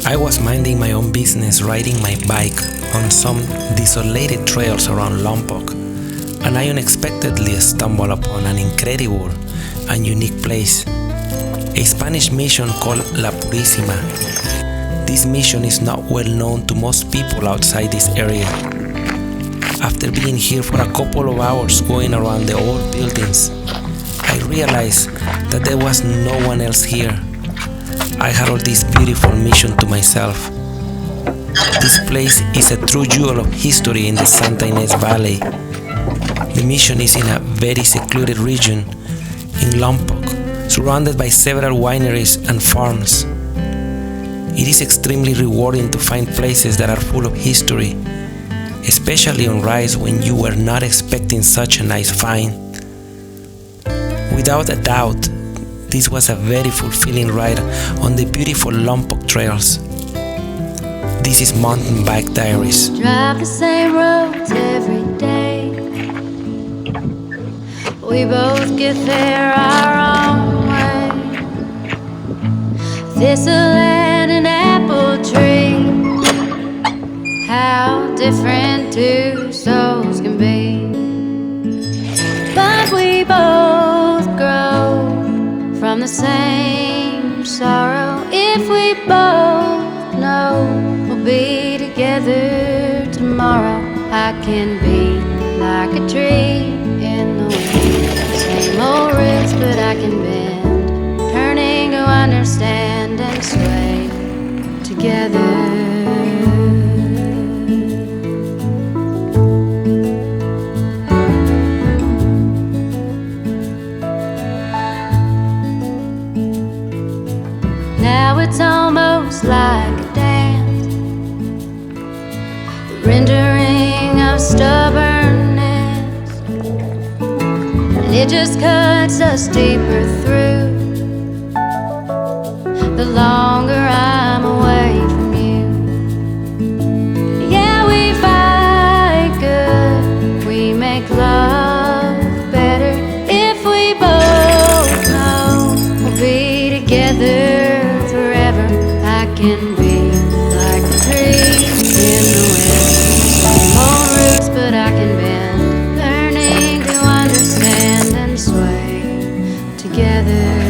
I was minding my own business riding my bike on some desolated trails around Lompoc, and I unexpectedly stumbled upon an incredible and unique place, a Spanish mission called La Purisima. This mission is not well known to most people outside this area. After being here for a couple of hours going around the old buildings, I realized that there was no one else here. I had all this beautiful mission to myself. This place is a true jewel of history in the Santa Ynez Valley. The mission is in a very secluded region in Lompoc, surrounded by several wineries and farms. It is extremely rewarding to find places that are full of history, especially on rides when you were not expecting such a nice find. Without a doubt, this was a very fulfilling ride on the beautiful Lompoc trails. This is Mountain Bike Diaries. Drive the same roads every day. We both get there our own way. Thistle and an apple tree. How different two souls can be. But we both grow from the same sorrow. If we both know we'll be together tomorrow, I can be like a tree in the wind. Same old roots, but I can bend, turning to understand and sway together. Now it's almost like a dance, the rendering of stubbornness, and it just cuts us deeper through the longer I'm away from you. Yeah, we fight good, we make love better. If we both know we'll be together forever, I can be like a tree in the wind. Same old roots, but I can bend, learning to understand and sway together.